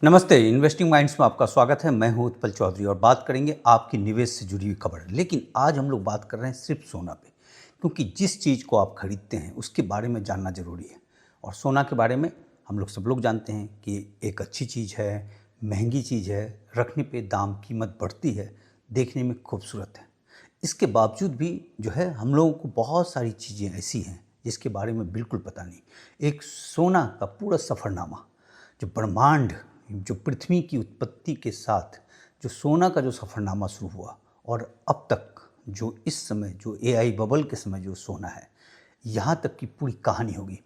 नमस्ते, investing minds में आपका स्वागत है। मैं हूं उत्पल चौधरी और बात करेंगे आपकी निवेश से जुड़ी हुई खबर। लेकिन आज हम लोग बात कर रहे हैं सिर्फ सोना पे, क्योंकि जिस चीज़ को आप खरीदते हैं उसके बारे में जानना जरूरी है। और सोना के बारे में हम लोग सब लोग जानते हैं कि एक अच्छी चीज़ है, महंगी चीज़ है, रखने पे दाम कीमत बढ़ती है, देखने में खूबसूरत है। इसके बावजूद भी जो है हम लोगों को बहुत सारी चीज़ें ऐसी हैं जिसके बारे में बिल्कुल पता नहीं। एक सोना का पूरा सफ़रनामा, जो ब्रह्मांड, जो पृथ्वी की उत्पत्ति के साथ जो सोना का जो सफ़रनामा शुरू हुआ और अब तक जो इस समय जो एआई बबल के समय जो सोना है, यहाँ तक की पूरी कहानी होगी।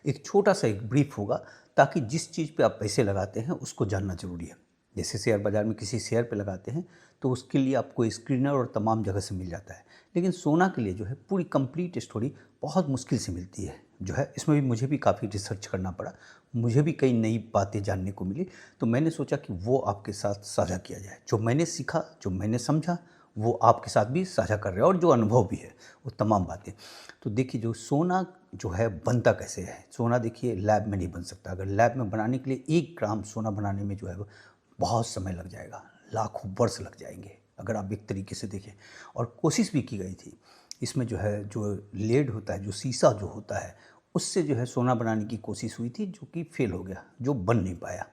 एक छोटा सा एक ब्रीफ होगा ताकि जिस चीज़ पे आप पैसे लगाते हैं उसको जानना ज़रूरी है। जैसे शेयर बाज़ार में किसी शेयर पे लगाते हैं तो उसके लिए आपको स्क्रीनर और तमाम जगह से मिल जाता है, लेकिन सोना के लिए जो है पूरी कंप्लीट स्टोरी बहुत मुश्किल से मिलती है। जो है इसमें भी मुझे भी काफ़ी रिसर्च करना पड़ा, मुझे भी कई नई बातें जानने को मिली, तो मैंने सोचा कि वो आपके साथ साझा किया जाए। जो मैंने सीखा, जो मैंने समझा, वो आपके साथ भी साझा कर रहे हैं और जो अनुभव भी है वो तमाम बातें। तो देखिए, जो सोना जो है बनता कैसे है। सोना देखिए लैब में नहीं बन सकता। अगर लैब में बनाने के लिए 1 ग्राम सोना बनाने में जो है वो बहुत समय लग जाएगा, लाखों वर्ष लग जाएंगे अगर आप एक तरीके से देखें। और कोशिश भी की गई थी इसमें, जो है जो लेड होता है, जो शीशा जो होता है, उससे जो है सोना बनाने की कोशिश हुई थी, जो कि फेल हो गया, जो बन नहीं पाया।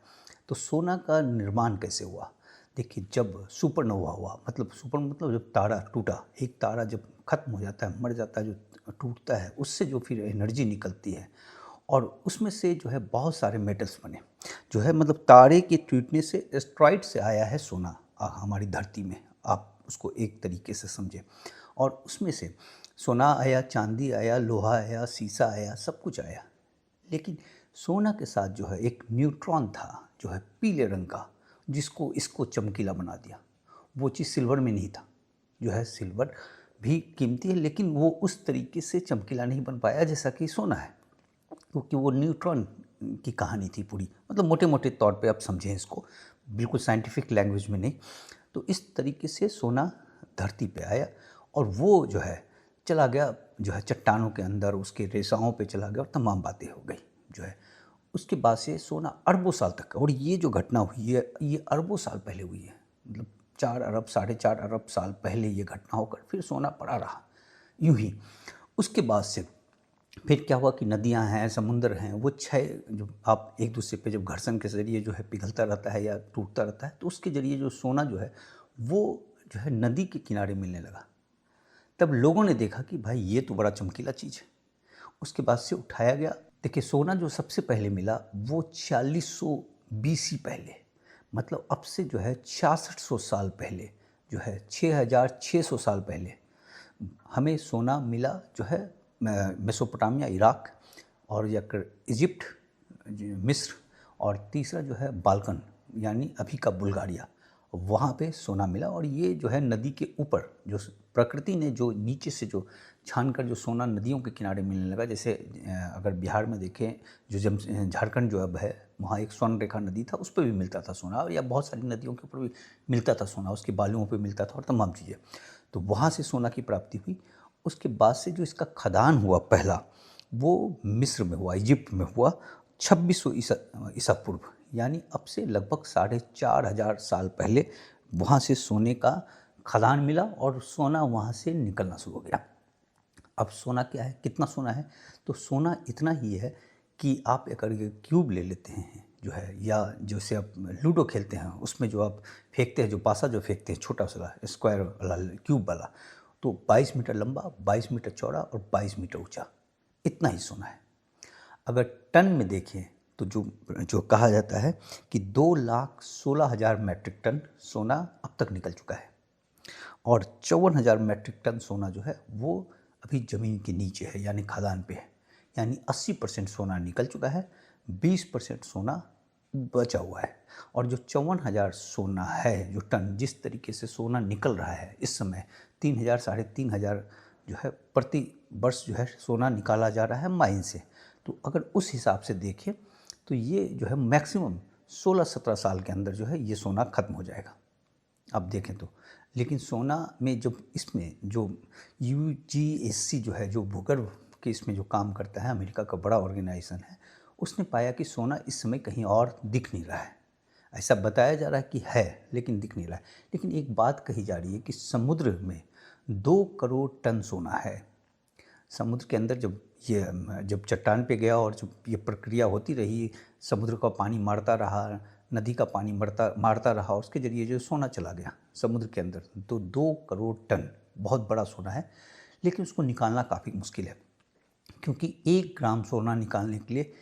तो सोना का निर्माण कैसे हुआ? देखिए, जब सुपरनोवा हुआ, मतलब सुपर मतलब जब तारा टूटा, एक तारा जब खत्म हो जाता है, मर जाता है, जो टूटता है, उससे जो फिर एनर्जी निकलती है और उसमें से जो है बहुत सारे मेटल्स बने। जो है मतलब तारे के टूटने से, एस्ट्रॉइड से आया है सोना हमारी धरती में। आप उसको एक तरीके से समझें। और उसमें से सोना आया, चांदी आया, लोहा आया, शीशा आया, सब कुछ आया। लेकिन सोना के साथ जो है एक न्यूट्रॉन था, जो है पीले रंग का, जिसको इसको चमकीला बना दिया। वो चीज़ सिल्वर में नहीं था। जो है सिल्वर भी कीमती है, लेकिन वो उस तरीके से चमकीला नहीं बन पाया जैसा कि सोना है, क्योंकि वो न्यूट्रॉन की कहानी थी पूरी। मतलब मोटे मोटे तौर पे आप समझें इसको, बिल्कुल साइंटिफिक लैंग्वेज में नहीं। तो इस तरीके से सोना धरती पे आया और वो जो है चला गया, जो है चट्टानों के अंदर, उसके रेसाओं पे चला गया और तमाम बातें हो गई। जो है उसके बाद से सोना अरबों साल तक, और ये जो घटना हुई है ये अरबों साल पहले हुई है। मतलब 4 अरब, 4.5 अरब साल पहले ये घटना होकर फिर सोना पड़ा रहा यूं ही। उसके बाद से फिर क्या हुआ कि नदियां हैं, समुंदर हैं, वो क्षय, जो आप एक दूसरे पे जब घर्षण के ज़रिए जो है पिघलता रहता है या टूटता रहता है, तो उसके ज़रिए जो सोना जो है वो जो है नदी के किनारे मिलने लगा। तब लोगों ने देखा कि भाई ये तो बड़ा चमकीला चीज़ है। उसके बाद से उठाया गया। देखिए, सोना जो सबसे पहले मिला वो 4600 बीसी पहले, मतलब अब से जो है 6600 साल पहले, जो है 6600 साल पहले हमें सोना मिला। जो है मेसोपोटामिया, इराक, और या इजिप्ट, मिस्र, और तीसरा जो है बाल्कन यानी अभी का बुल्गारिया, वहाँ पे सोना मिला। और ये जो है नदी के ऊपर, जो प्रकृति ने जो नीचे से जो छान कर जो सोना नदियों के किनारे मिलने लगा। जैसे अगर बिहार में देखें, जो जब झारखंड जो अब है, वहाँ एक स्वर्ण रेखा नदी था, उस पर भी मिलता था सोना, या बहुत सारी नदियों के ऊपर भी मिलता था सोना, उसके बालुओं पे मिलता था और तमाम चीज़ें। तो वहाँ से सोना की प्राप्ति हुई। उसके बाद से जो इसका खदान हुआ पहला, वो मिस्र में हुआ, इजिप्ट में हुआ, 2600 ईसा पूर्व, यानी अब से लगभग 4500 साल पहले वहाँ से सोने का खदान मिला और सोना वहाँ से निकलना शुरू हो गया। अब सोना क्या है, कितना सोना है? तो सोना इतना ही है कि आप अगर ये क्यूब ले लेते हैं, जो है, या जैसे आप लूडो खेलते हैं उसमें जो आप फेंकते हैं, जो पासा जो फेंकते हैं छोटा सा स्क्वायर वाला, क्यूब वाला, तो 22 मीटर लंबा, 22 मीटर चौड़ा और 22 मीटर ऊंचा, इतना ही सोना है। अगर टन में देखें तो जो जो कहा जाता है कि 2,16,000 मैट्रिक टन सोना अब तक निकल चुका है, और 54,000 मैट्रिक टन सोना जो है वो अभी ज़मीन के नीचे है, यानी खदान पे है। यानी 80% सोना निकल चुका है, 20% सोना बचा हुआ है। और जो 54,000 सोना है, जो टन, जिस तरीके से सोना निकल रहा है इस समय, 3,000 3,500 जो है प्रति वर्ष जो है सोना निकाला जा रहा है माइन से। तो अगर उस हिसाब से देखें तो ये जो है मैक्सिमम 16-17 साल के अंदर जो है ये सोना ख़त्म हो जाएगा, आप देखें तो। लेकिन सोना में जब इसमें जो यूजीएससी जो है, जो भूगर्भ के इसमें जो काम करता है, अमेरिका का बड़ा ऑर्गेनाइजेशन है, उसने पाया कि सोना इस समय कहीं और दिख नहीं रहा है। ऐसा बताया जा रहा है कि है, लेकिन दिख नहीं रहा है। लेकिन एक बात कही जा रही है कि समुद्र में 2 करोड़ टन सोना है। समुद्र के अंदर जब चट्टान पे गया और जब ये प्रक्रिया होती रही, समुद्र का पानी मारता रहा, नदी का पानी मारता रहा, और उसके जरिए जो सोना चला गया समुद्र के अंदर, तो 2 करोड़ टन बहुत बड़ा सोना है। लेकिन उसको निकालना काफ़ी मुश्किल है, क्योंकि 1 ग्राम सोना निकालने के लिए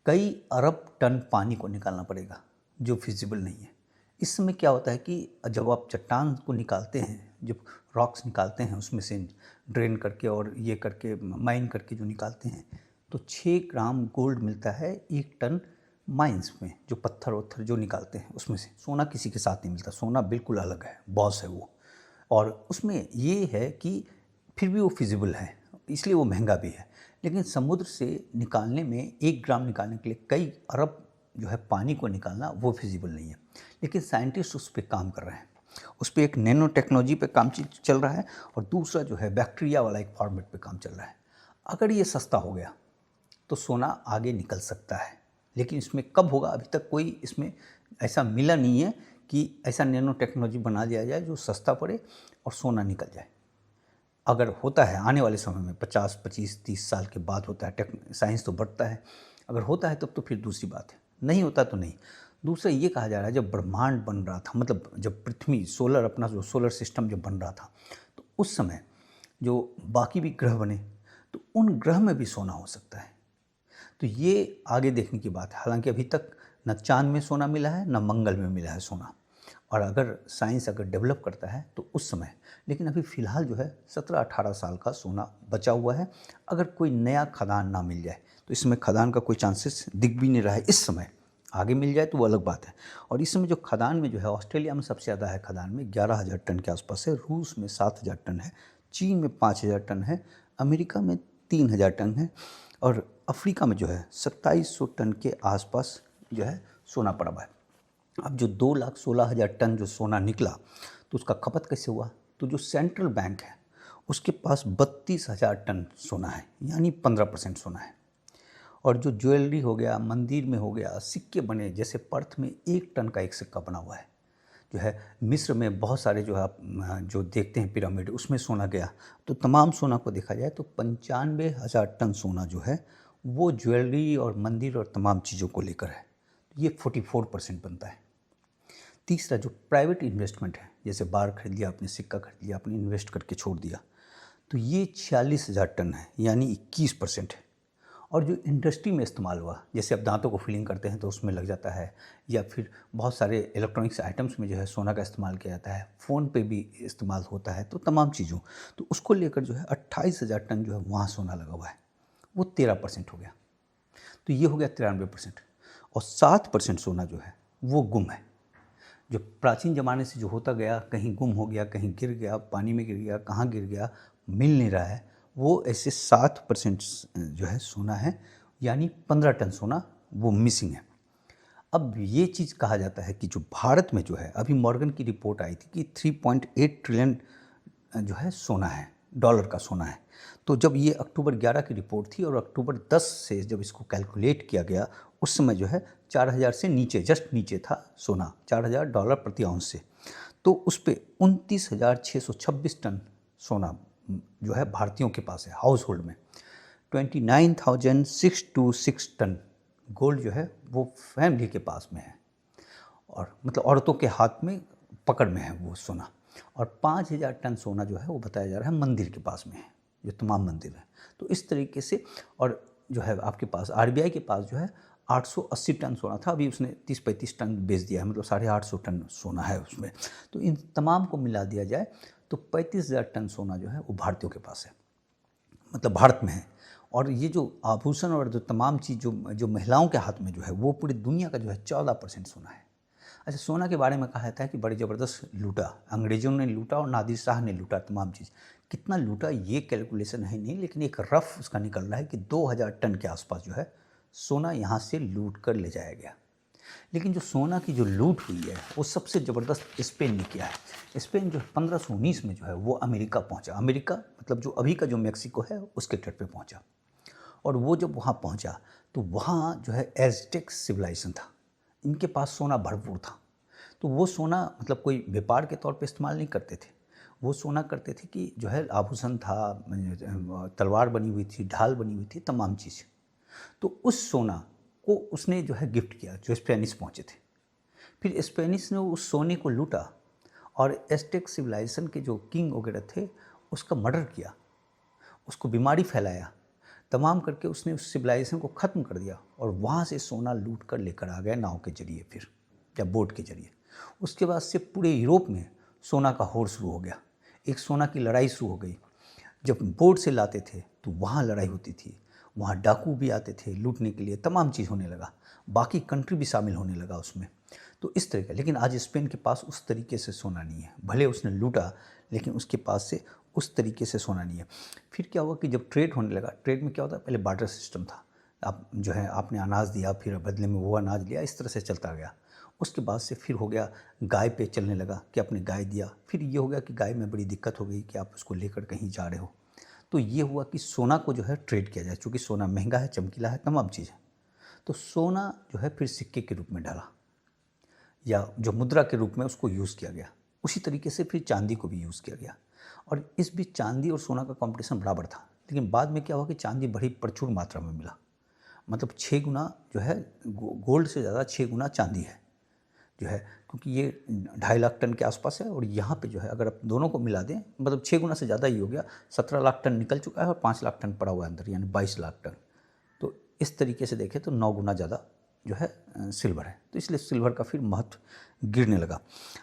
कई अरब टन पानी को निकालना पड़ेगा, जो फिजिबल नहीं है। इस समय क्या होता है कि जब आप चट्टान को निकालते हैं, जब रॉक्स निकालते हैं उसमें से ड्रेन करके और ये करके माइन करके जो निकालते हैं, तो 6 ग्राम गोल्ड मिलता है 1 टन माइंस में। जो पत्थर वत्थर जो निकालते हैं उसमें से सोना किसी के साथ नहीं मिलता। सोना बिल्कुल अलग है, बॉस है वो। और उसमें ये है कि फिर भी वो फिजिबल है, इसलिए वो महंगा भी है। लेकिन समुद्र से निकालने में 1 ग्राम निकालने के लिए कई अरब जो है पानी को निकालना, वो फिजिबल नहीं है। लेकिन साइंटिस्ट उस पर काम कर रहे हैं। उस पर एक नैनो टेक्नोलॉजी पे काम चल रहा है, और दूसरा जो है बैक्टीरिया वाला एक फॉर्मेट पे काम चल रहा है। अगर ये सस्ता हो गया तो सोना आगे निकल सकता है। लेकिन इसमें कब होगा, अभी तक कोई इसमें ऐसा मिला नहीं है कि ऐसा नैनो टेक्नोलॉजी बना दिया जाए जो सस्ता पड़े और सोना निकल जाए। अगर होता है आने वाले समय में, 50, 25, 30 साल के बाद होता है, साइंस तो बढ़ता है, अगर होता है तब तो फिर दूसरी बात है, नहीं होता तो नहीं। दूसरा ये कहा जा रहा है, जब ब्रह्मांड बन रहा था, मतलब जब पृथ्वी अपना जो सोलर सिस्टम जब बन रहा था, तो उस समय जो बाकी भी ग्रह बने, तो उन ग्रह में भी सोना हो सकता है। तो ये आगे देखने की बात है। हालांकि अभी तक न चांद में सोना मिला है, न मंगल में मिला है सोना। और अगर साइंस डेवलप करता है तो उस समय, लेकिन अभी फ़िलहाल जो है 17-18 साल का सोना बचा हुआ है। अगर कोई नया खदान ना मिल जाए, तो इसमें खदान का कोई चांसेस दिख भी नहीं रहा है इस समय। आगे मिल जाए तो वो अलग बात है। और इस समय जो खदान में जो है, ऑस्ट्रेलिया में सबसे ज़्यादा है खदान में, 11,000 टन के आसपास है। रूस में 7,000 टन है। चीन में 5,000 टन है। अमेरिका में 3,000 टन है। और अफ्रीका में जो है 2700 टन के आसपास जो है सोना पड़ा हुआ है। अब जो 2,16,000 टन जो सोना निकला, तो उसका खपत कैसे हुआ? तो जो सेंट्रल बैंक है उसके पास 32,000 टन सोना है, यानी 15% सोना है। और जो ज्वेलरी हो गया, मंदिर में हो गया, सिक्के बने, जैसे पर्थ में 1 टन का एक सिक्का बना हुआ है। जो है मिस्र में बहुत सारे जो है आप जो देखते हैं पिरामिड, उसमें सोना गया। तो तमाम सोना को देखा जाए तो 95,000 टन सोना जो है वो ज्वेलरी और मंदिर और तमाम चीज़ों को लेकर है। ये 44% बनता है। तीसरा जो प्राइवेट इन्वेस्टमेंट है, जैसे बार खरीद लिया आपने, सिक्का खरीद लिया आपने, इन्वेस्ट करके छोड़ दिया, तो ये 46,000 टन है, यानी 21% है। और जो इंडस्ट्री में इस्तेमाल हुआ, जैसे अब दांतों को फिलिंग करते हैं तो उसमें लग जाता है, या फिर बहुत सारे इलेक्ट्रॉनिक्स आइटम्स में जो है सोना का इस्तेमाल किया जाता है, फ़ोन पे भी इस्तेमाल होता है, तो तमाम चीज़ों, तो उसको लेकर जो है 28,000 टन जो है वहाँ सोना लगा हुआ है, वो 13% हो गया। तो ये हो गया 93%। और 7% सोना जो है वो गुम है। जो प्राचीन ज़माने से जो होता गया, कहीं गुम हो गया, कहीं गिर गया, पानी में गिर गया, कहाँ गिर गया, मिल नहीं रहा है, वो ऐसे 7% जो है सोना है, यानी 15 टन सोना वो मिसिंग है। अब ये चीज़ कहा जाता है कि जो भारत में जो है, अभी मॉर्गन की रिपोर्ट आई थी कि 3.8 ट्रिलियन जो है सोना है, डॉलर का सोना है। तो जब ये अक्टूबर 11 की रिपोर्ट थी, और अक्टूबर 10 से जब इसको कैलकुलेट किया गया, उस समय जो है 4,000 से नीचे, जस्ट नीचे था सोना, $4,000 प्रति आउंस से। तो उस पर 29,626 टन सोना जो है भारतीयों के पास है, हाउस होल्ड में। 29,626 टन गोल्ड जो है वो फैमिली के पास में है, और मतलब औरतों के हाथ में पकड़ में है वो सोना। और 5,000 टन सोना जो है वो बताया जा रहा है मंदिर के पास में है, जो तमाम मंदिर हैं। तो इस तरीके से, और जो है आपके पास आरबीआई के पास जो है 880 टन सोना था, अभी उसने 30-35 टन बेच दिया है, मतलब 850 टन सोना है उसमें। तो इन तमाम को मिला दिया जाए तो 35,000 टन सोना जो है वो भारतीयों के पास है, मतलब भारत में है। और ये जो आभूषण और जो तमाम चीज़ जो महिलाओं के हाथ में जो है, वो पूरी दुनिया का जो है 14% सोना है। अच्छा, सोना के बारे में कहा जाता है कि बड़ी ज़बरदस्त लूटा, अंग्रेज़ों ने लूटा और नादिर शाह ने लूटा तमाम चीज़। कितना लूटा ये कैलकुलेशन है नहीं, लेकिन एक रफ उसका निकल रहा है कि 2,000 टन के आसपास जो है सोना यहाँ से लूट कर ले जाया गया। लेकिन जो सोना की जो लूट हुई है वो सबसे ज़बरदस्त स्पेन ने किया है। स्पेन जो 1519 में जो है वो अमेरिका पहुँचा। अमेरिका मतलब जो अभी का जो मेक्सिको है उसके तट पे पहुँचा। और वो जब वहाँ पहुँचा तो वहाँ जो है एज़टेक सिविलाइजेशन था। इनके पास सोना भरपूर था। तो वो सोना मतलब कोई व्यापार के तौर पे इस्तेमाल नहीं करते थे, वो सोना करते थे कि जो है आभूषण था, तलवार बनी हुई थी, ढाल बनी हुई थी, तमाम चीज़। तो उस सोना को उसने जो है गिफ्ट किया जो स्पेनिश पहुँचे थे। फिर स्पेनिश ने उस सोने को लूटा और एस्टेक सिविलाइजेशन के जो किंग वगैरह थे उसका मर्डर किया, उसको बीमारी फैलाया, तमाम करके उसने उस सिविलाइजेशन को ख़त्म कर दिया और वहाँ से सोना लूट कर लेकर आ गया नाव के जरिए, फिर या बोट के जरिए। उसके बाद से पूरे यूरोप में सोना का होड़ शुरू हो गया, एक सोना की लड़ाई शुरू हो गई। जब बोट से लाते थे तो वहाँ लड़ाई होती थी, वहाँ डाकू भी आते थे लूटने के लिए, तमाम चीज़ होने लगा, बाकी कंट्री भी शामिल होने लगा उसमें। तो इस तरह का, लेकिन आज स्पेन के पास उस तरीके से सोना नहीं है, भले उसने लूटा लेकिन उसके पास से उस तरीके से सोना नहीं है। फिर क्या हुआ कि जब ट्रेड होने लगा, ट्रेड में क्या होता है, पहले बार्टर सिस्टम था, आप जो है आपने अनाज दिया फिर बदले में वो अनाज लिया, इस तरह से चलता गया। उसके बाद से फिर हो गया गाय पे चलने लगा कि आपने गाय दिया, फिर ये हो गया कि गाय में बड़ी दिक्कत हो गई कि आप उसको लेकर कहीं जा रहे हो, तो ये हुआ कि सोना को जो है ट्रेड किया जाए, चूँकि सोना महंगा है, चमकीला है, तमाम चीज़ है। तो सोना जो है फिर सिक्के के रूप में ढला या जो मुद्रा के रूप में उसको यूज़ किया गया। उसी तरीके से फिर चांदी को भी यूज़ किया गया और इस बीच चांदी और सोना का कंपटीशन बराबर था। लेकिन बाद में क्या हुआ कि चांदी बड़ी प्रचुर मात्रा में मिला, मतलब 6 गुना जो है गोल्ड से ज़्यादा 6 गुना चांदी है जो है, क्योंकि ये 2.5 लाख टन के आसपास है और यहाँ पे जो है अगर आप दोनों को मिला दें मतलब 6 गुना से ज़्यादा ही हो गया, 17 लाख टन निकल चुका है और 5 लाख टन पड़ा हुआ है अंदर, यानी 22 लाख टन। तो इस तरीके से देखें तो 9 गुना ज़्यादा जो है सिल्वर है, तो इसलिए सिल्वर का फिर महत्व गिरने लगा।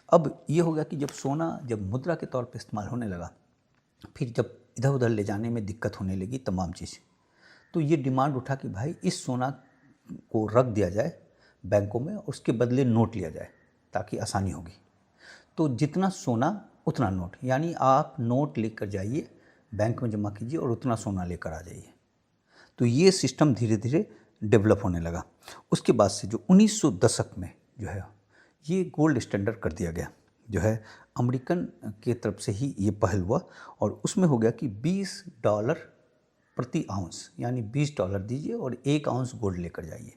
अब ये हो गया कि जब सोना जब मुद्रा के तौर पे इस्तेमाल होने लगा, फिर जब इधर उधर ले जाने में दिक्कत होने लगी तमाम चीज़, तो ये डिमांड उठा कि भाई इस सोना को रख दिया जाए बैंकों में, उसके बदले नोट लिया जाए ताकि आसानी होगी। तो जितना सोना उतना नोट, यानी आप नोट लेकर जाइए बैंक में जमा कीजिए और उतना सोना लेकर आ जाइए। तो ये सिस्टम धीरे धीरे डेवलप होने लगा। उसके बाद से जो 1900 दशक में जो है ये गोल्ड स्टैंडर्ड कर दिया गया, जो है अमेरिकन के तरफ से ही ये पहल हुआ और उसमें हो गया कि $20 प्रति आउंस, यानी $20 दीजिए और 1 आउंस गोल्ड लेकर जाइए।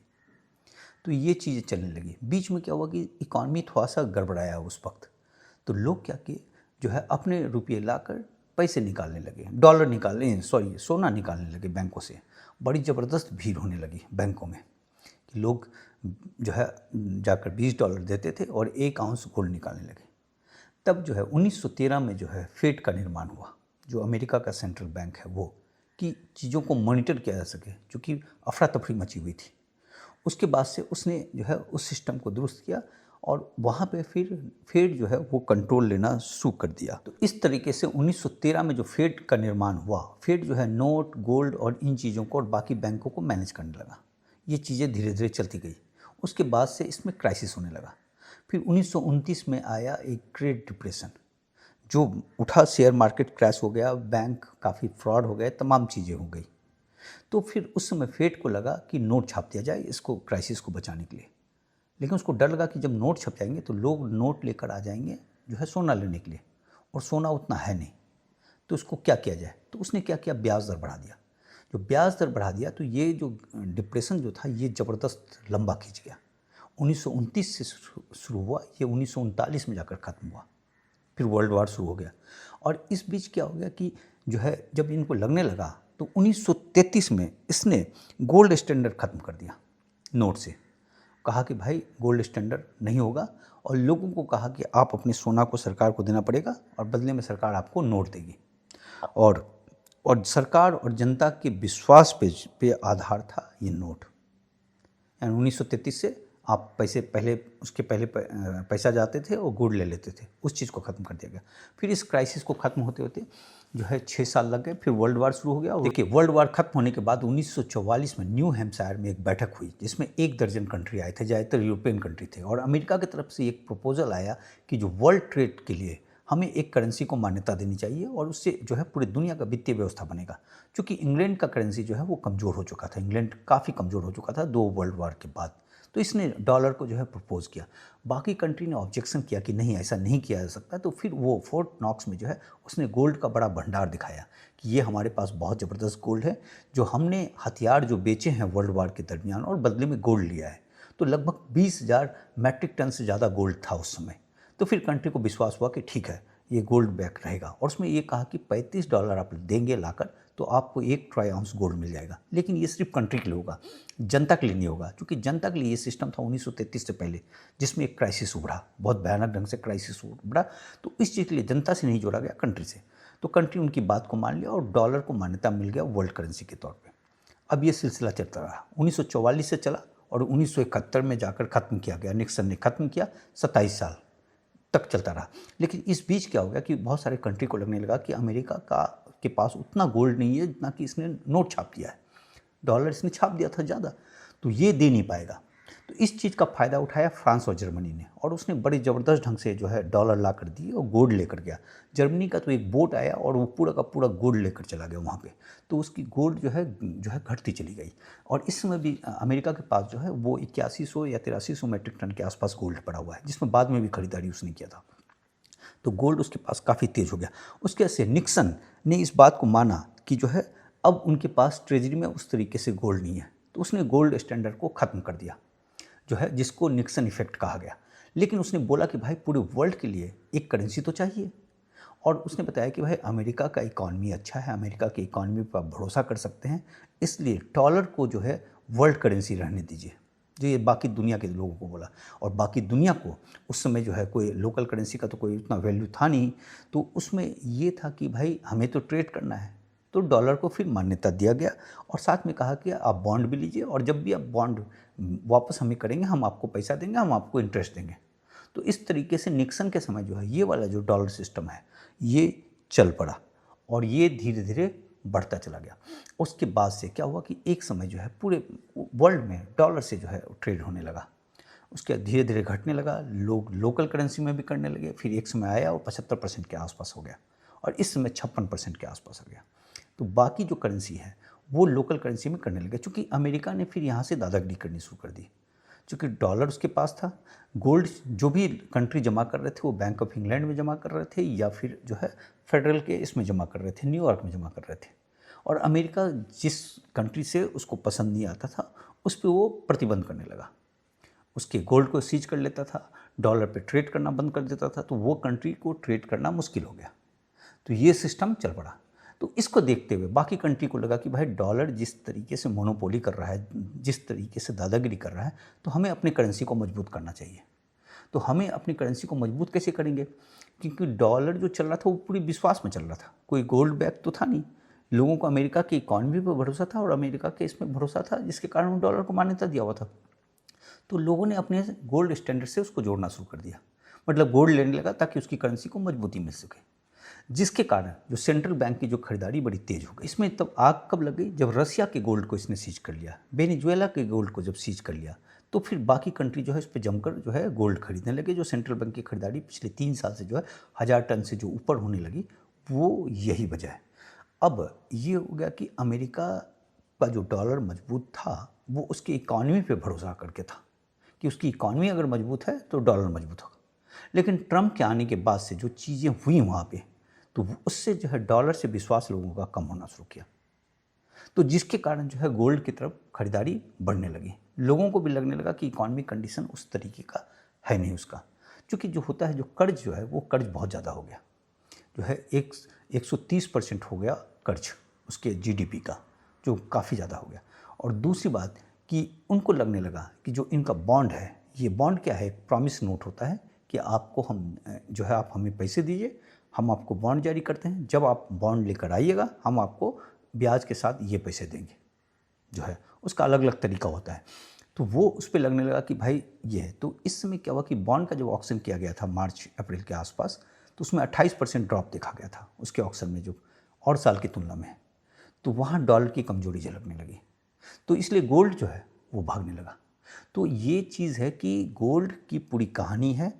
तो ये चीज़ें चलने लगी। बीच में क्या हुआ कि इकॉनमी थोड़ा सा गड़बड़ाया उस वक्त, तो लोग क्या किए जो है अपने रुपये लाकर पैसे निकालने लगे, डॉलर निकालने सोना निकालने लगे बैंकों से। बड़ी ज़बरदस्त भीड़ होने लगी बैंकों में कि लोग जो है जाकर $20 देते थे और 1 आउंस गोल्ड निकालने लगे। तब जो है 1913 में जो है फेड का निर्माण हुआ, जो अमेरिका का सेंट्रल बैंक है वो, कि चीज़ों को मॉनिटर किया जा सके, क्योंकि अफरा तफरी मची हुई थी। उसके बाद से उसने जो है उस सिस्टम को दुरुस्त किया और वहाँ पे फिर फेड जो है वो कंट्रोल लेना शुरू कर दिया। तो इस तरीके से 1913 में जो फेड का निर्माण हुआ, फेड जो है नोट, गोल्ड और इन चीज़ों को और बाकी बैंकों को मैनेज करने लगा। ये चीज़ें धीरे धीरे चलती गई। उसके बाद से इसमें क्राइसिस होने लगा। फिर 1929 में आया एक ग्रेट डिप्रेशन जो उठा, शेयर मार्केट क्रैश हो गया, बैंक काफ़ी फ्रॉड हो गए, तमाम चीज़ें हो गई। तो फिर उस समय फेड को लगा कि नोट छाप दिया जाए इसको, क्राइसिस को बचाने के लिए। लेकिन उसको डर लगा कि जब नोट छप जाएंगे तो लोग नोट लेकर आ जाएंगे जो है सोना लेने के लिए, और सोना उतना है नहीं, तो उसको क्या किया जाए। तो उसने क्या किया, ब्याज दर बढ़ा दिया। जो ब्याज दर बढ़ा दिया तो ये जो डिप्रेशन जो था ये ज़बरदस्त लंबा खींच गया। 1929 से शुरू हुआ, ये 1939 में जाकर ख़त्म हुआ। फिर वर्ल्ड वार शुरू हो गया और इस बीच क्या हो गया कि जो है जब इनको लगने लगा तो 1933 में इसने गोल्ड स्टैंडर्ड ख़त्म कर दिया नोट से। कहा कि भाई गोल्ड स्टैंडर्ड नहीं होगा, और लोगों को कहा कि आप अपने सोना को सरकार को देना पड़ेगा और बदले में सरकार आपको नोट देगी। और सरकार और जनता के विश्वास पे आधार था ये नोट। यानी 1933 से आप पहले पैसा जाते थे और गोल्ड ले लेते थे, उस चीज़ को ख़त्म कर दिया गया। फिर इस क्राइसिस को ख़त्म होते होते जो है 6 साल लग गए, फिर वर्ल्ड वार शुरू हो गया। देखिए वर्ल्ड वार खत्म होने के बाद 1944 में न्यू हैम्पशायर में एक बैठक हुई जिसमें 1 दर्जन कंट्री आए थे, ज़्यादातर यूरोपियन कंट्री थे, और अमेरिका की तरफ से एक प्रपोजल आया कि जो वर्ल्ड ट्रेड के लिए हमें एक करेंसी को मान्यता देनी चाहिए और उससे जो है पूरी दुनिया का वित्तीय व्यवस्था बनेगा। क्योंकि इंग्लैंड का करेंसी जो है वो कमज़ोर हो चुका था, इंग्लैंड काफ़ी कमज़ोर हो चुका था 2 वर्ल्ड वार के बाद, तो इसने डॉलर को जो है प्रपोज़ किया। बाकी कंट्री ने ऑब्जेक्शन किया कि नहीं, ऐसा नहीं किया जा सकता। तो फिर वो फोर्ट नॉक्स में जो है उसने गोल्ड का बड़ा भंडार दिखाया कि ये हमारे पास बहुत ज़बरदस्त गोल्ड है, जो हमने हथियार जो बेचे हैं वर्ल्ड वार के दरमियान और बदले में गोल्ड लिया है। तो लगभग 20,000 मैट्रिक टन से ज़्यादा गोल्ड था उस समय। तो फिर कंट्री को विश्वास हुआ कि ठीक है, ये गोल्ड बैक रहेगा, और उसमें ये कहा कि $35 आप देंगे लाकर तो आपको 1 ट्राई आउंस गोल्ड मिल जाएगा। लेकिन ये सिर्फ कंट्री के लिए होगा, जनता के लिए नहीं होगा, क्योंकि जनता के लिए ये सिस्टम था 1933 से पहले, जिसमें एक क्राइसिस उभरा, बहुत भयानक ढंग से क्राइसिस उभरा। तो इस चीज़ के लिए जनता से नहीं जोड़ा गया, कंट्री से। तो कंट्री उनकी बात को मान लिया और डॉलर को मान्यता मिल गया वर्ल्ड करेंसी के तौर पे। अब ये सिलसिला चलता रहा, 1944 से चला और 1971 में जाकर ख़त्म किया गया, निक्सन ने ख़त्म किया, 27 साल तक चलता रहा। लेकिन इस बीच क्या हो गया कि बहुत सारे कंट्री को लगने लगा कि अमेरिका के पास उतना गोल्ड नहीं है जितना कि इसने नोट छाप दिया है, डॉलर इसने छाप दिया था ज़्यादा, तो ये दे नहीं पाएगा। तो इस चीज़ का फ़ायदा उठाया फ्रांस और जर्मनी ने, और उसने बड़े ज़बरदस्त ढंग से जो है डॉलर ला कर दिए और गोल्ड लेकर गया। जर्मनी का तो एक बोट आया और वो पूरा का पूरा गोल्ड लेकर चला गया वहाँ पे, तो उसकी गोल्ड जो है घटती चली गई। और इस समय भी अमेरिका के पास जो है वो 8100 या 8300 मैट्रिक टन के आसपास गोल्ड पड़ा हुआ है, जिसमें बाद में भी खरीदारी उसने किया था। तो गोल्ड उसके पास काफ़ी तेज़ हो गया। उसके वजह से निक्सन ने इस बात को माना कि जो है अब उनके पास ट्रेजरी में उस तरीके से गोल्ड नहीं है, तो उसने गोल्ड स्टैंडर्ड को ख़त्म कर दिया, जो है जिसको निक्सन इफेक्ट कहा गया। लेकिन उसने बोला कि भाई पूरे वर्ल्ड के लिए एक करेंसी तो चाहिए, और उसने बताया कि भाई अमेरिका का इकॉनमी अच्छा है, अमेरिका की इकॉनमी पर आप भरोसा कर सकते हैं, इसलिए डॉलर को जो है वर्ल्ड करेंसी रहने दीजिए, जो ये बाकी दुनिया के लोगों को बोला। और बाकी दुनिया को उस समय जो है कोई लोकल करेंसी का तो कोई उतना वैल्यू था नहीं, तो उसमें ये था कि भाई हमें तो ट्रेड करना है, तो डॉलर को फिर मान्यता दिया गया। और साथ में कहा कि आप बॉन्ड भी लीजिए, और जब भी आप बॉन्ड वापस हमें करेंगे हम आपको पैसा देंगे, हम आपको इंटरेस्ट देंगे। तो इस तरीके से निक्सन के समय जो है ये वाला जो डॉलर सिस्टम है ये चल पड़ा, और ये धीरे धीरे बढ़ता चला गया। उसके बाद से क्या हुआ कि एक समय जो है पूरे वर्ल्ड में डॉलर से जो है ट्रेड होने लगा, उसके धीरे धीरे घटने लगा, लोग लोकल करेंसी में भी करने लगे। फिर एक समय आया और 75% के आसपास हो गया, और इस समय 56% के आसपास हो गया। तो बाकी जो करेंसी है वो लोकल करेंसी में करने लगे, क्योंकि अमेरिका ने फिर यहाँ से दादागिरी करनी शुरू कर दी। क्योंकि डॉलर उसके पास था, गोल्ड जो भी कंट्री जमा कर रहे थे वो बैंक ऑफ इंग्लैंड में जमा कर रहे थे, या फिर जो है फेडरल के इसमें जमा कर रहे थे, न्यूयॉर्क में जमा कर रहे थे। और अमेरिका जिस कंट्री से उसको पसंद नहीं आता था उस पर वो प्रतिबंध करने लगा, उसके गोल्ड को सीज कर लेता था, डॉलर पे ट्रेड करना बंद कर देता था, तो वो कंट्री को ट्रेड करना मुश्किल हो गया। तो ये सिस्टम चल पड़ा। तो इसको देखते हुए बाकी कंट्री को लगा कि भाई डॉलर जिस तरीके से मोनोपोली कर रहा है, जिस तरीके से दादागिरी कर रहा है, तो हमें अपनी करेंसी को मजबूत करना चाहिए। तो हमें अपनी करेंसी को मजबूत कैसे करेंगे, क्योंकि डॉलर जो चल रहा था वो पूरी विश्वास में चल रहा था, कोई गोल्ड बैक तो था नहीं। लोगों को अमेरिका की इकॉनमी पर भरोसा था और अमेरिका के इसमें भरोसा था, जिसके कारण वो डॉलर को मान्यता दिया हुआ था। तो लोगों ने अपने गोल्ड स्टैंडर्ड से उसको जोड़ना शुरू कर दिया, मतलब गोल्ड लेने लगा ताकि उसकी करेंसी को मजबूती मिल सके, जिसके कारण जो सेंट्रल बैंक की जो खरीदारी बड़ी तेज हो गई। इसमें तब आग कब लग गई, जब रसिया के गोल्ड को इसने सीज कर लिया, वेनेजुएला के गोल्ड को जब सीज कर लिया, तो फिर बाकी कंट्री जो है इस पर जमकर जो है गोल्ड खरीदने लगे। जो सेंट्रल बैंक की खरीदारी पिछले 3 साल से जो है 1000 टन से जो ऊपर होने लगी, वो यही वजह है। अब ये हो गया कि अमेरिका का जो डॉलर मजबूत था वो उसकी इकॉनमी पे भरोसा करके था कि उसकी इकॉनमी अगर मजबूत है तो डॉलर मजबूत होगा। लेकिन ट्रम्प के आने के बाद से जो चीज़ें हुई वहाँ पे, तो उससे जो है डॉलर से विश्वास लोगों का कम होना शुरू किया, तो जिसके कारण जो है गोल्ड की तरफ खरीदारी बढ़ने लगी। लोगों को भी लगने लगा कि इकॉनमी कंडीशन उस तरीके का है नहीं उसका, क्योंकि जो होता है जो कर्ज जो है वो कर्ज बहुत ज़्यादा हो गया, जो है 130% हो गया कर्ज उसके जीडीपी का, जो काफ़ी ज़्यादा हो गया। और दूसरी बात कि उनको लगने लगा कि जो इनका बॉन्ड है, ये बॉन्ड क्या है, एक प्रॉमिस नोट होता है कि आपको हम जो है आप हमें पैसे दीजिए, हम आपको बॉन्ड जारी करते हैं, जब आप बॉन्ड लेकर आइएगा हम आपको ब्याज के साथ ये पैसे देंगे, जो है उसका अलग अलग तरीका होता है। तो वो उस पर लगने लगा कि भाई ये है। तो इस समय क्या हुआ कि बॉन्ड का जब ऑक्शन किया गया था मार्च अप्रैल के आसपास, तो उसमें 28% ड्रॉप देखा गया था उसके ऑक्शन में, जो और साल की तुलना में। तो वहाँ डॉलर की कमजोरी झलकने लगी, तो इसलिए गोल्ड जो है वो भागने लगा। तो ये चीज़ है कि गोल्ड की पूरी कहानी है,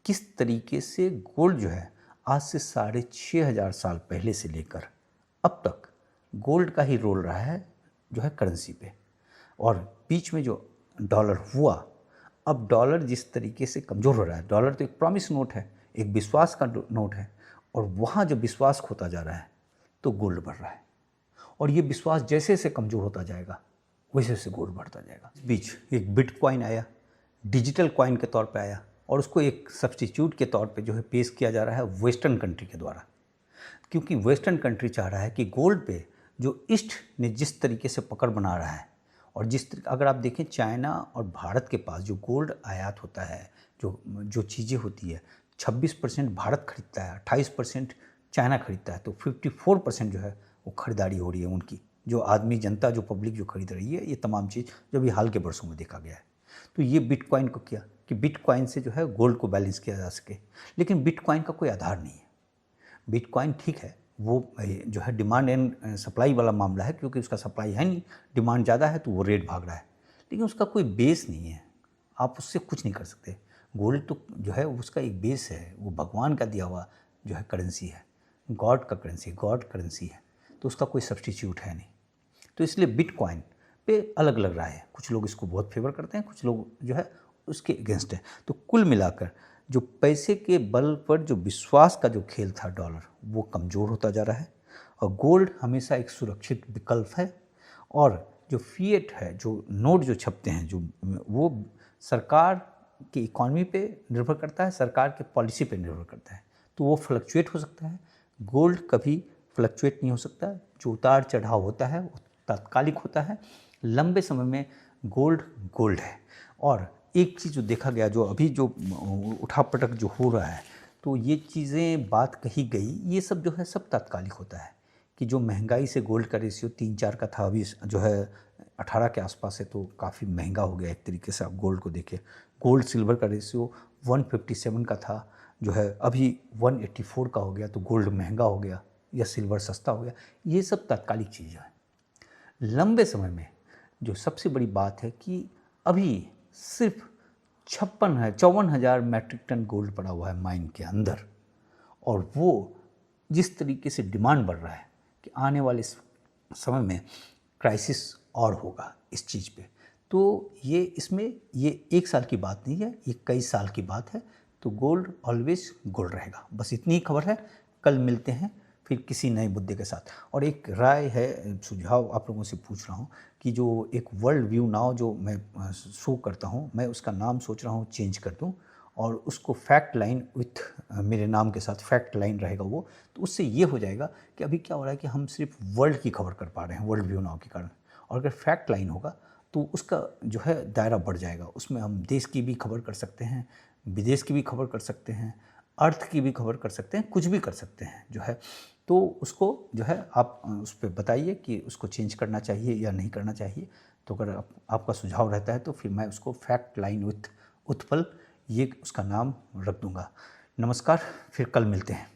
किस तरीके से गोल्ड जो है आज से 6500 साल पहले से लेकर अब तक गोल्ड का ही रोल रहा है जो है करेंसी पे। और बीच में जो डॉलर हुआ, अब डॉलर जिस तरीके से कमज़ोर हो रहा है, डॉलर तो एक प्रॉमिस नोट है, एक विश्वास का नोट है, और वहाँ जब विश्वास खोता जा रहा है तो गोल्ड बढ़ रहा है, और ये विश्वास जैसे जैसे कमज़ोर होता जाएगा वैसे वैसे गोल्ड बढ़ता जाएगा। इस बीच एक बिटकॉइन आया, डिजिटल कॉइन के तौर पे आया और उसको एक सब्स्टिट्यूट के तौर पे जो है पेश किया जा रहा है वेस्टर्न कंट्री के द्वारा, क्योंकि वेस्टर्न कंट्री चाह रहा है कि गोल्ड पे जो ईस्ट ने जिस तरीके से पकड़ बना रहा है और अगर आप देखें चाइना और भारत के पास जो गोल्ड आयात होता है, जो जो चीज़ें होती है, 26% भारत खरीदता है, 28% चाइना खरीदता है, तो 54% जो है वो खरीदारी हो रही है उनकी, जो आदमी जनता जो पब्लिक जो खरीद रही है, ये तमाम चीज़ जो भी हाल के वर्षों में देखा गया है। तो ये बिटकॉइन को किया कि बिटकॉइन से जो है गोल्ड को बैलेंस किया जा सके, लेकिन बिटकॉइन का कोई आधार नहीं है। बिटकॉइन ठीक है, वो जो है डिमांड एंड सप्लाई वाला मामला है, क्योंकि उसका सप्लाई है नहीं, डिमांड ज़्यादा है तो वो रेट भाग रहा है, लेकिन उसका कोई बेस नहीं है, आप उससे कुछ नहीं कर सकते। गोल्ड तो जो है उसका एक बेस है, वो भगवान का दिया हुआ जो है करेंसी है, गॉड का करेंसी, गॉड करेंसी है, तो उसका कोई सब्स्टिट्यूट है नहीं। तो इसलिए बिटकॉइन पे अलग अलग राय है, कुछ लोग इसको बहुत फेवर करते हैं, कुछ लोग जो है उसके अगेंस्ट है। तो कुल मिलाकर जो पैसे के बल पर जो विश्वास का जो खेल था डॉलर, वो कमज़ोर होता जा रहा है और गोल्ड हमेशा एक सुरक्षित विकल्प है। और जो फिएट है, जो नोट जो छपते हैं, जो वो सरकार की इकॉनमी पे निर्भर करता है, सरकार के पॉलिसी पे निर्भर करता है, तो वो फ्लक्चुएट हो सकता है। गोल्ड कभी फ्लक्चुएट नहीं हो सकता, जो उतार चढ़ाव होता है वो तात्कालिक होता है। लंबे समय में गोल्ड गोल्ड है। और एक चीज़ जो देखा गया, जो अभी जो उठापटक जो हो रहा है, तो ये चीज़ें बात कही गई, ये सब जो है सब तात्कालिक होता है कि जो महंगाई से गोल्ड का रेशियो 3-4 का था, अभी जो है 18 के आसपास है, तो काफ़ी महंगा हो गया एक तरीके से। आप गोल्ड को देखिए, गोल्ड सिल्वर का रेशियो 157 का था, जो है अभी 184 का हो गया, तो गोल्ड महंगा हो गया या सिल्वर सस्ता हो गया। ये सब तात्कालिक चीज़ें हैं। लंबे समय में जो सबसे बड़ी बात है कि अभी सिर्फ 54,000 मैट्रिक टन गोल्ड पड़ा हुआ है माइन के अंदर, और वो जिस तरीके से डिमांड बढ़ रहा है कि आने वाले समय में क्राइसिस और होगा इस चीज़ पे, तो ये इसमें ये एक साल की बात नहीं है, ये कई साल की बात है। तो गोल्ड ऑलवेज गोल्ड रहेगा। बस इतनी ही खबर है। कल मिलते हैं फिर किसी नए मुद्दे के साथ। और एक राय है, सुझाव आप लोगों से पूछ रहा हूँ कि जो एक वर्ल्ड व्यू नाउ जो मैं शो करता हूँ, मैं उसका नाम सोच रहा हूँ चेंज कर दूँ और उसको फैक्ट लाइन विथ मेरे नाम के साथ फैक्ट लाइन रहेगा वो। तो उससे ये हो जाएगा कि अभी क्या हो रहा है कि हम सिर्फ वर्ल्ड की खबर कर पा रहे हैं वर्ल्ड व्यू नाउ के कारण, और अगर फैक्ट लाइन होगा तो उसका जो है दायरा बढ़ जाएगा। उसमें हम देश की भी खबर कर सकते हैं, विदेश की भी खबर कर सकते हैं, अर्थ की भी खबर कर सकते हैं, कुछ भी कर सकते हैं जो है। तो उसको जो है आप उस पर बताइए कि उसको चेंज करना चाहिए या नहीं करना चाहिए। तो अगर आपका सुझाव रहता है तो फिर मैं उसको फैक्ट लाइन विथ उत्पल ये उसका नाम रख दूंगा। नमस्कार, फिर कल मिलते हैं।